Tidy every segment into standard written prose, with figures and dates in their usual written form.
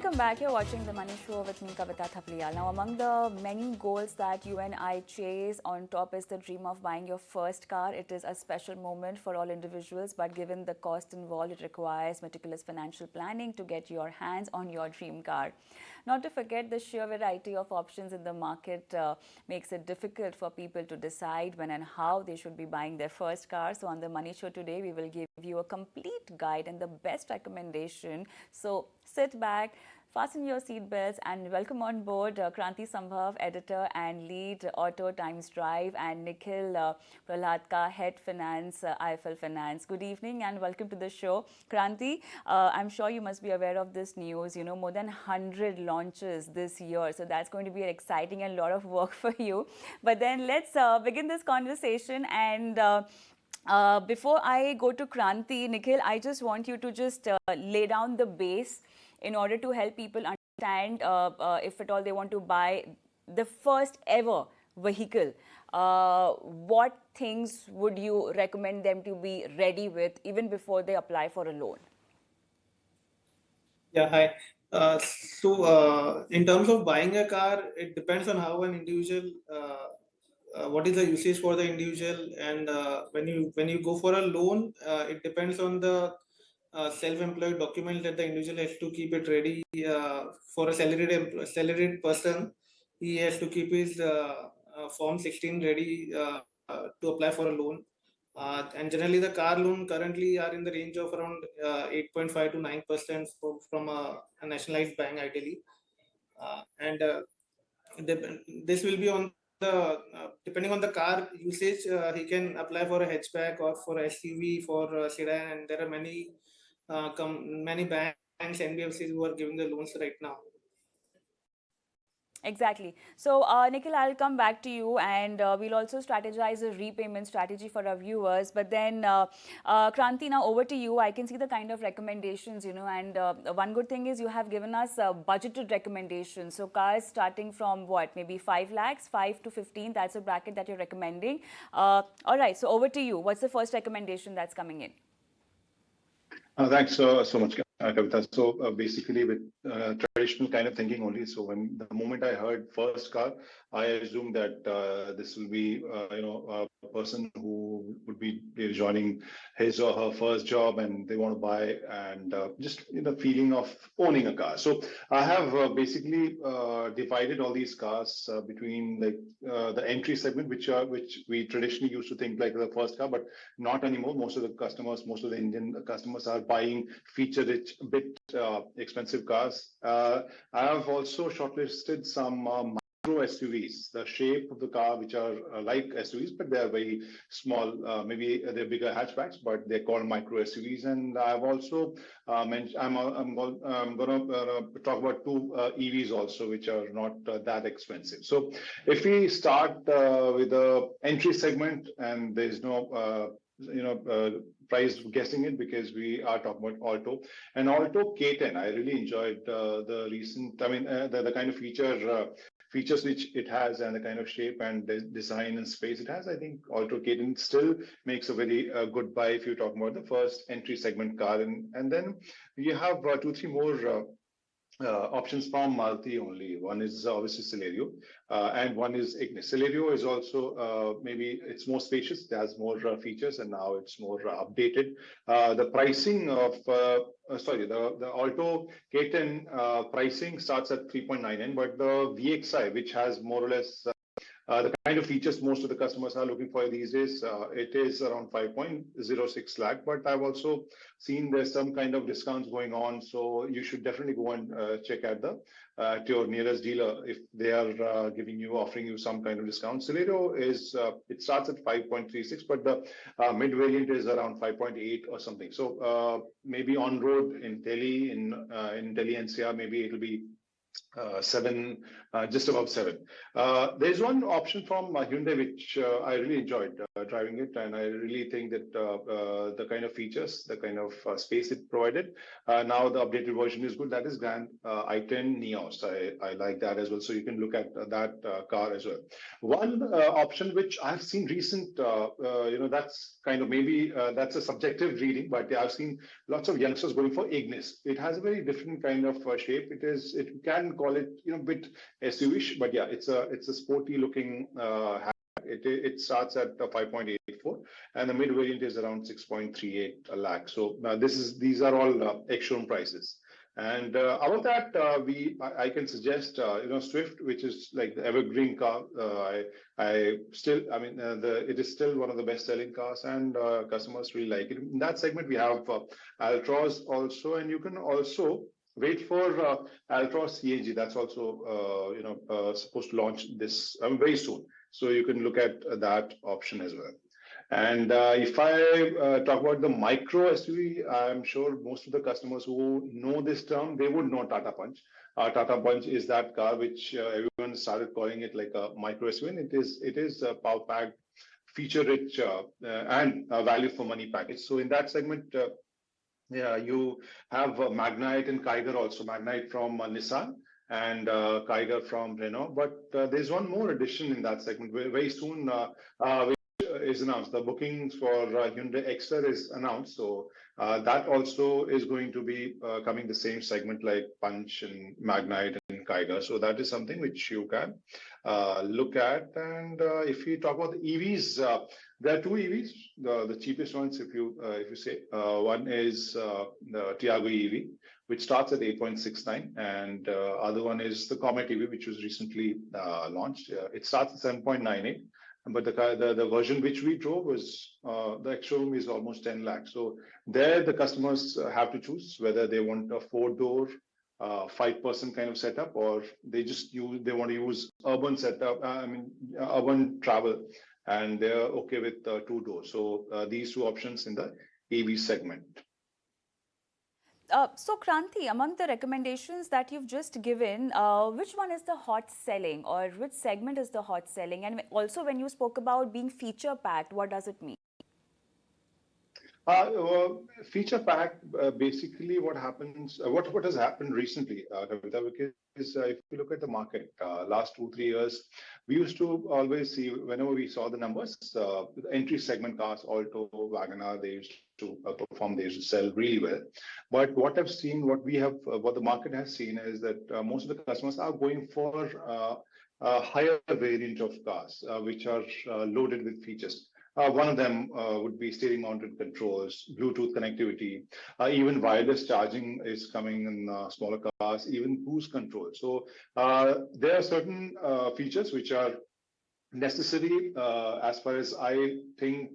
Welcome back. You're watching The Money Show with me, Kavita Thapliyal. Now, among the many goals that you and I chase, on top is the dream of buying your first car. It is a special moment for all individuals, but given the cost involved, it requires meticulous financial planning to get your hands on your dream car. Not to forget, the sheer variety of options in the market makes it difficult for people to decide when and how they should be buying their first car. So on The Money Show today, we will give you a complete guide and the best recommendation. So sit back, fasten your seatbelts, and welcome on board Kranti Sambhav, editor and lead Auto Times Drive, and Nikhil Prahladka, head finance, IIFL Finance. Good evening and welcome to the show. Kranti, I'm sure you must be aware of this news. You know, more than 100 launches this year. So that's going to be an exciting and a lot of work for you. But then let's begin this conversation. And before I go to Kranti, Nikhil, I just want you to just lay down the base in order to help people understand if at all they want to buy the first ever vehicle. What things would you recommend them to be ready with even before they apply for a loan? Yeah, hi. In terms of buying a car, it depends on how an individual, what is the usage for the individual, and when you go for a loan, it depends on the self-employed document that the individual has to keep it ready. For a salaried person, he has to keep his Form 16 ready to apply for a loan. And generally, the car loan currently are in the range of around 8.5 to 9% from a nationalized bank, ideally. And this will be on the depending on the car usage. He can apply for a hatchback or for a SUV, for a sedan, and there are many banks, NBFCs who are giving the loans right now. Exactly. So, Nikhil, I'll come back to you, and we'll also strategize a repayment strategy for our viewers. But then, Kranti, now over to you. I can see the kind of recommendations, you know, and one good thing is you have given us budgeted recommendations. So, cars starting from what, maybe 5 lakhs, 5 to 15, that's a bracket that you're recommending. All right, so over to you. What's the first recommendation that's coming in? Thanks so much, Kavita. So basically with traditional kind of thinking only. So when the moment I heard first car, I assumed that this will be, a person who would be joining his or her first job and they want to buy, and just the feeling of owning a car. So I have basically divided all these cars between like the entry segment, which we traditionally used to think like the first car, but not anymore. Most of the Indian customers are buying feature-rich, a bit expensive cars. I have also shortlisted some micro SUVs, the shape of the car, which are like SUVs, but they are very small. Maybe they're bigger hatchbacks, but they're called micro SUVs. And I've also mentioned, I'm going to talk about two EVs also, which are not that expensive. So if we start with the entry segment, and there's no price guessing it, because we are talking about Alto and Alto K10. I really enjoyed the recent, the kind of features which it has, and the kind of shape and design and space it has. I think Alto K10 still makes a very good buy if you're talking about the first entry segment car. And then you have 2-3 more options from Maruti only. One is obviously Celerio, and one is Ignis. Celerio is also maybe it's more spacious, it has more features, and now it's more updated. The pricing of the Alto K10 pricing starts at 3.99, but the VXI, which has more or less the kind of features most of the customers are looking for these days, it is around 5.06 lakh. But I've also seen there's some kind of discounts going on, so you should definitely go and check at to your nearest dealer if they are offering you some kind of discount. Celerio is it starts at 5.36, but the mid variant is around 5.8 or something. So maybe on road in Delhi, in Delhi NCR, maybe it'll be 7, just above 7. There's one option from Hyundai which I really enjoyed. driving it, and I really think that the kind of features, the kind of space it provided, now the updated version is good. That is Grand i10 Neos. I like that as well. So you can look at that car as well. One option which I've seen recent, that's kind of maybe that's a subjective reading, but I've seen lots of youngsters going for Ignis. It has a very different kind of shape. You can call it, bit SUV-ish, but yeah, it's a sporty looking. It starts at 5.84, and the mid variant is around 6.38 lakh. So these are all ex-showroom prices. And out of that, I can suggest Swift, which is like the evergreen car. It is still one of the best selling cars, and customers really like it. In that segment, we have Altroz also, and you can also wait for Altroz CNG. That's also supposed to launch this very soon. So you can look at that option as well. And if I talk about the micro SUV, I'm sure most of the customers who know this term, they would know Tata Punch. Tata Punch is that car which everyone started calling it like a micro SUV. And it is a power-packed, feature-rich and value for money package. So in that segment, you have Magnite and Kiger also. Magnite from Nissan and Kiger from Renault. But there's one more addition in that segment very soon. Is announced. The bookings for Hyundai Exter is announced, so that also is going to be coming the same segment like Punch and Magnite and Kiger. So that is something which you can look at. And if we talk about the EVs, there are two EVs. The cheapest ones, if you say, one is the Tiago EV, which starts at 8.69, and other one is the Comet EV, which was recently launched. It starts at 7.98. But the version which we drove was the ex-showroom is almost 10 lakhs. So there the customers have to choose whether they want a 4-door, 5-person kind of setup, or they want to use urban setup. Urban travel, and they're okay with 2 doors. So these two options in the EV segment. So Kranti, among the recommendations that you've just given, which one is the hot selling, or which segment is the hot selling? And also when you spoke about being feature packed, what does it mean? Feature pack, basically what happens, what has happened recently, Kavita, is if you look at the market, last 2-3 years, we used to always see, whenever we saw the numbers, the entry segment cars, Alto, Wagoner, they used to perform, they used to sell really well. But what I've seen, what the market has seen is that most of the customers are going for a higher variant of cars, which are loaded with features. One of them would be steering mounted controls, Bluetooth connectivity, even wireless charging is coming in smaller cars, even cruise control. So there are certain features which are necessary as far as I think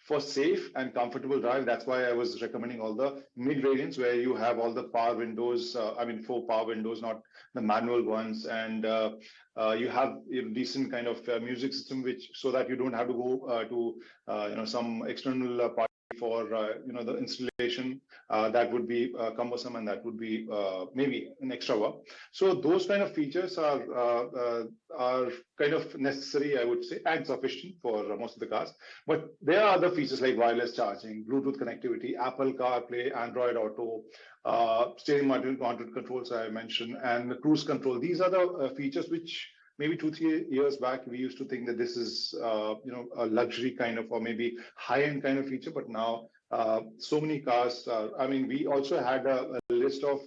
for safe and comfortable drive. That's why I was recommending all the mid variants where you have all the power windows, 4 power windows, not the manual ones, and you have a decent kind of music system, which so that you don't have to go to some external party for the installation. That would be cumbersome, and that would be maybe an extra work. So those kind of features are kind of necessary, I would say, and sufficient for most of the cars. But there are other features like wireless charging, Bluetooth connectivity, Apple CarPlay, Android Auto, steering mounted controls I mentioned, and cruise control. These are the features which maybe 2-3 years back we used to think that this is a luxury kind of, or maybe high-end kind of feature. But now so many cars. We also had a list of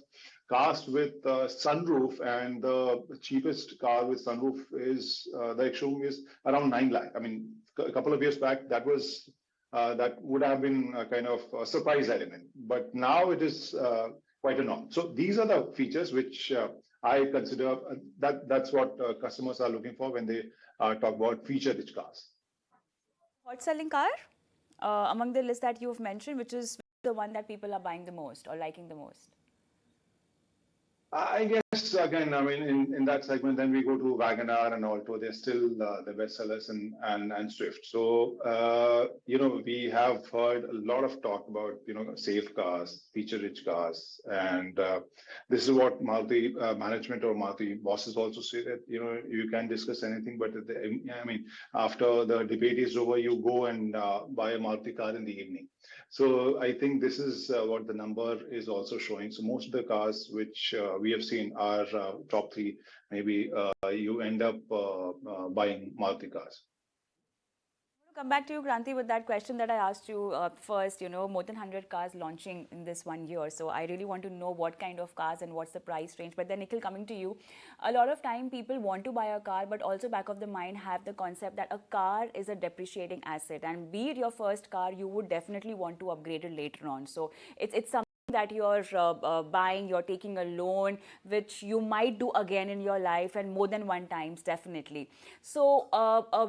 cars with sunroof, and the cheapest car with sunroof is the ex-showroom is around 9 lakh. A couple of years back that was that would have been a kind of a surprise element, but now it is quite a norm. So these are the features which I consider that's what customers are looking for when they talk about feature-rich cars. Hot selling car among the list that you've mentioned, which is the one that people are buying the most or liking the most? I guess again, I mean, in that segment, then we go to Wagoner and Alto. They're still the best sellers, and Swift. So we have heard a lot of talk about safe cars, feature-rich cars, and this is what Maruti management or Maruti bosses also say, that you can discuss anything, but I mean, after the debate is over, you go and buy a Maruti car in the evening. So I think this is what the number is also showing. So most of the cars which we have seen are top three. Maybe you end up buying Maruti cars. Come back to you, Kranti, with that question that I asked you first. More than 100 cars launching in this 1 year. So I really want to know what kind of cars and what's the price range. But then, Nikhil, coming to you, a lot of time people want to buy a car, but also back of the mind have the concept that a car is a depreciating asset. And be it your first car, you would definitely want to upgrade it later on. So it's something that you're buying, you're taking a loan, which you might do again in your life and more than one times, definitely. So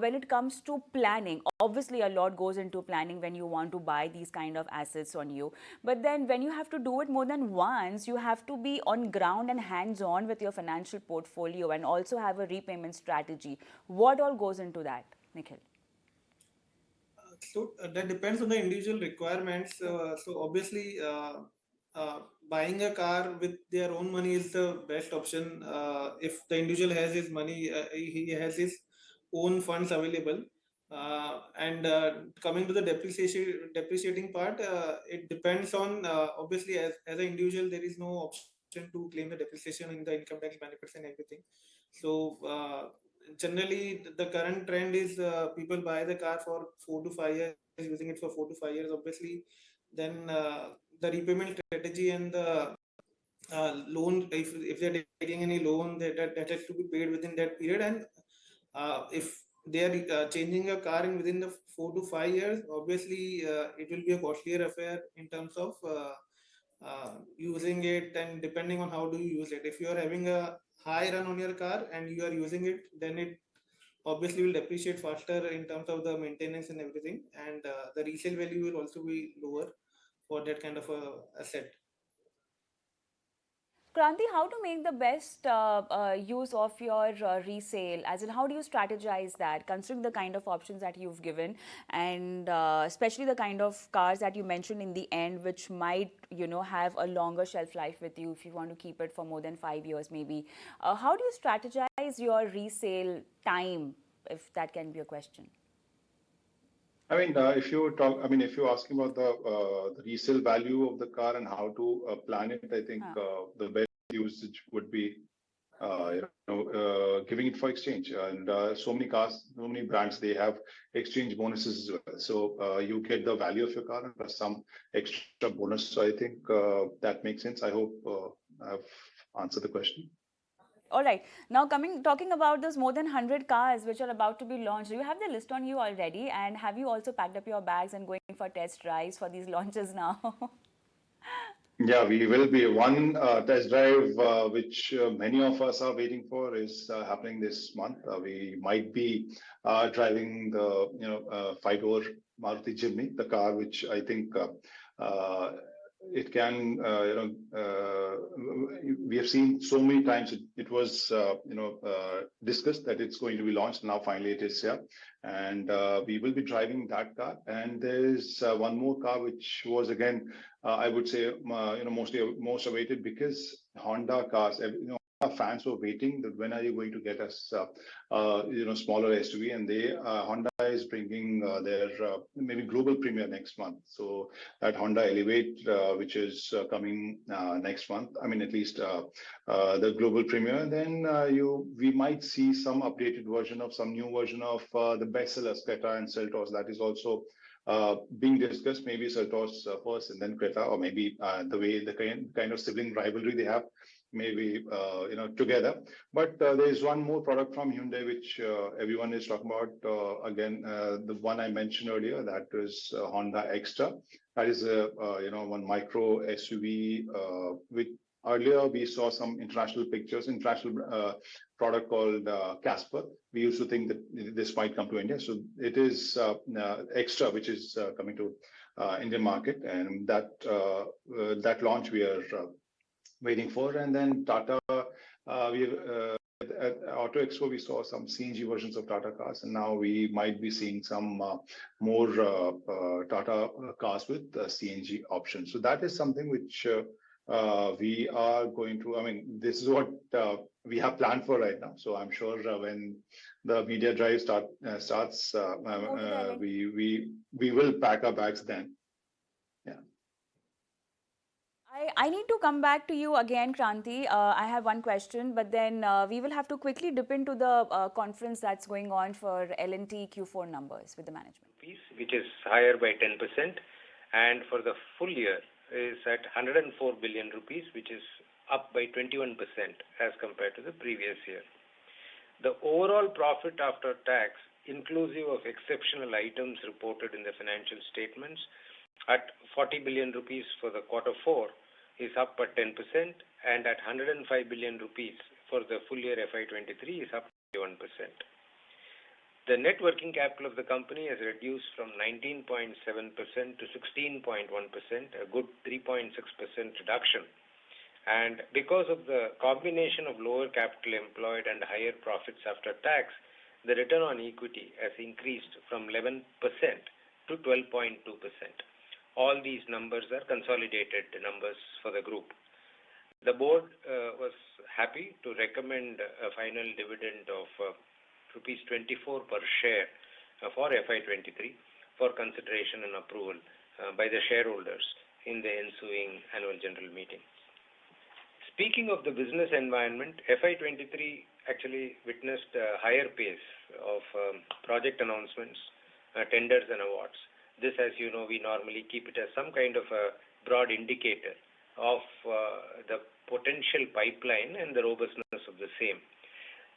when it comes to planning, obviously a lot goes into planning when you want to buy these kind of assets on you. But then when you have to do it more than once, you have to be on ground and hands-on with your financial portfolio and also have a repayment strategy. What all goes into that, Nikhil? So that depends on the individual requirements. So obviously, buying a car with their own money is the best option. If the individual has his money, he has his own funds available. And coming to the depreciating part, it depends on, obviously, as an individual, there is no option to claim the depreciation in the income tax benefits and everything. So generally, the current trend is people buy the car for 4 to 5 years, using it for 4 to 5 years. Obviously, then the repayment strategy and the loan, if they're taking any loan, that has to be paid within that period. And if they are changing a car in within the 4 to 5 years, obviously it will be a costlier affair in terms of using it, and depending on how do you use it. If you are having a high run on your car and you are using it, then it obviously will depreciate faster in terms of the maintenance and everything, and the resale value will also be lower for that kind of a asset. Kranti, how to make the best use of your resale? As in, how do you strategize that, considering the kind of options that you've given, and especially the kind of cars that you mentioned in the end, which might, have a longer shelf life with you if you want to keep it for more than 5 years, maybe. How do you strategize your resale time, if that can be a question? I mean, if you talk, I mean, if you're asking about the resale value of the car and how to plan it, I think the best usage would be giving it for exchange. And so many cars, so many brands, they have exchange bonuses as well. So you get the value of your car and plus some extra bonus. So I think that makes sense. I hope I've answered the question. All right. Now, talking about those more than 100 cars which are about to be launched, do you have the list on you already? And have you also packed up your bags and going for test drives for these launches now? Yeah, we will be. One test drive, which many of us are waiting for, is happening this month. We might be driving the five-door Maruti Jimny, the car which I think it can. We have seen so many times it was discussed that it's going to be launched. Now finally it is here, and we will be driving that car. And there's one more car which was again. I would say, most awaited, because Honda cars, our fans were waiting that when are you going to get us, smaller SUV, and Honda is bringing their maybe global premiere next month. So that Honda Elevate, which is coming next month, I mean, at least the global premiere, and then we might see some updated version of some new version of the bestsellers, Creta and Seltos. That is also being discussed. Maybe Seltos first and then Creta, or maybe the way the kind of sibling rivalry they have, maybe together. But there is one more product from Hyundai which everyone is talking about. Again, the one I mentioned earlier, that is Honda Extra. That is a one micro SUV. Which earlier we saw some international product called Casper. We used to think that this might come to India. So it is Extra, which is coming to Indian market, and that launch we are waiting for. And then Tata, we at Auto Expo, we saw some CNG versions of Tata cars, and now we might be seeing some more Tata cars with CNG options. So that is something which we are going to. I mean, this is what we have planned for right now. So I'm sure when the media drive starts, we will pack our bags then. Yeah. I need to come back to you again, Kranti. I have one question, but then we will have to quickly dip into the conference that's going on for L&T Q4 numbers with the management. Which is higher by 10%, and for the full year is at 104 billion rupees, which is up by 21% as compared to the previous year. The overall profit after tax, inclusive of exceptional items reported in the financial statements, at 40 billion rupees for the quarter 4 is up by 10%, and at 105 billion rupees for the full year FY23 is up 21%. The net working capital of the company has reduced from 19.7% to 16.1%, a good 3.6% reduction. And because of the combination of lower capital employed and higher profits after tax, the return on equity has increased from 11% to 12.2%. All these numbers are consolidated numbers for the group. The board was happy to recommend a final dividend of rupees 24 per share for FY23 for consideration and approval by the shareholders in the ensuing annual general meeting. Speaking of the business environment, FY23 actually witnessed a higher pace of project announcements, tenders and awards. This, as you know, we normally keep it as some kind of a broad indicator of the potential pipeline and the robustness of the same.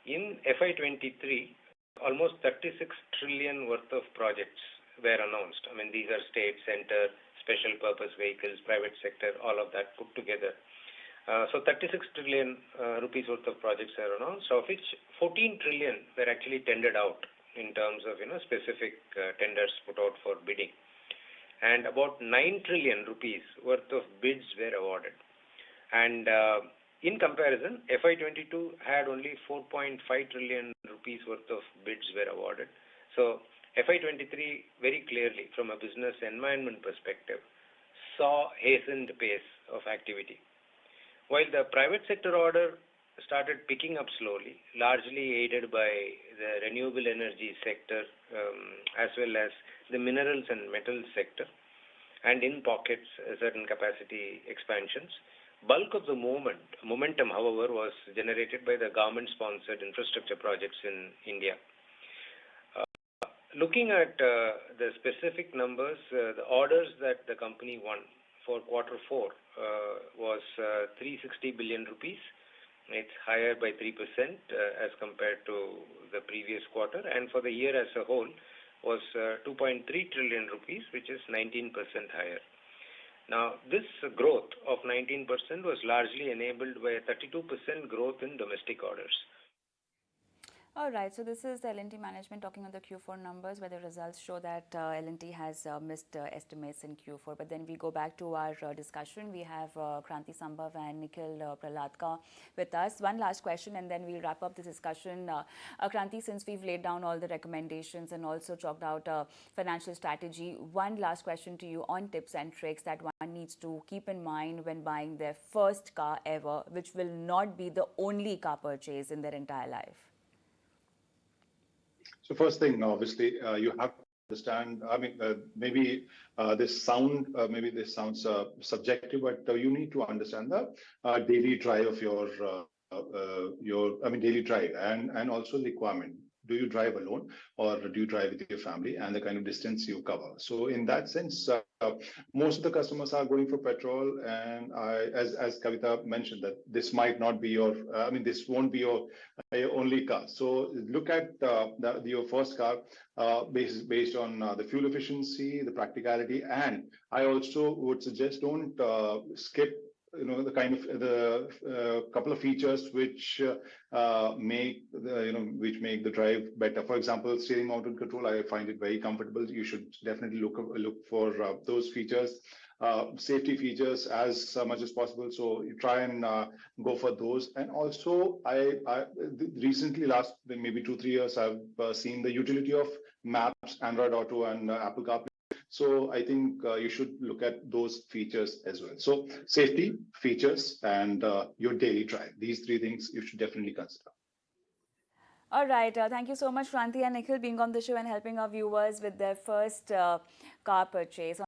In FY23, almost 36 trillion worth of projects were announced. I mean, these are state, center, special purpose vehicles, private sector, all of that put together. So 36 trillion rupees worth of projects are announced, of which 14 trillion were actually tendered out in terms of specific tenders put out for bidding, and about 9 trillion rupees worth of bids were awarded. And in comparison, FY22 had only 4.5 trillion rupees worth of bids were awarded. So FY23 very clearly, from a business environment perspective, saw hastened pace of activity. While the private sector order started picking up slowly, largely aided by the renewable energy sector as well as the minerals and metals sector, and in pockets certain capacity expansions. Bulk of the momentum, however, was generated by the government-sponsored infrastructure projects in India. Looking at the specific numbers, the orders that the company won for quarter 4 was 360 billion rupees. It's higher by 3% as compared to the previous quarter, and for the year as a whole was 2.3 trillion rupees, which is 19% higher. Now, this growth of 19% was largely enabled by a 32% growth in domestic orders. All right, so this is the L&T management talking on the Q4 numbers, where the results show that L&T has missed estimates in Q4. But then we go back to our discussion. We have Kranti Sambhav and Nikhil Prahladka with us. One last question, and then we'll wrap up this discussion. Kranti, since we've laid down all the recommendations and also chalked out a financial strategy, one last question to you on tips and tricks that one needs to keep in mind when buying their first car ever, which will not be the only car purchase in their entire life. So first thing, obviously, you have to understand. I mean, maybe this sounds subjective, but you need to understand the daily drive of your daily drive and also the requirement. Do you drive alone or do you drive with your family, and the kind of distance you cover? So in that sense, most of the customers are going for petrol, and as Kavita mentioned, that this might not be your, this won't be your only car. So look at your first car based on the fuel efficiency, the practicality, and I also would suggest don't skip the kind of the couple of features which make the drive better. For example, steering mounted control, I find it very comfortable. You should definitely look for those features. Safety features as much as possible, so you try and go for those. And also, I recently, last maybe 2-3 years, I've seen the utility of Maps, Android Auto, and Apple CarPlay. So I think you should look at those features as well. So safety, features, and your daily drive. These three things you should definitely consider. All right. Thank you so much, Kranti and Nikhil, being on the show and helping our viewers with their first car purchase.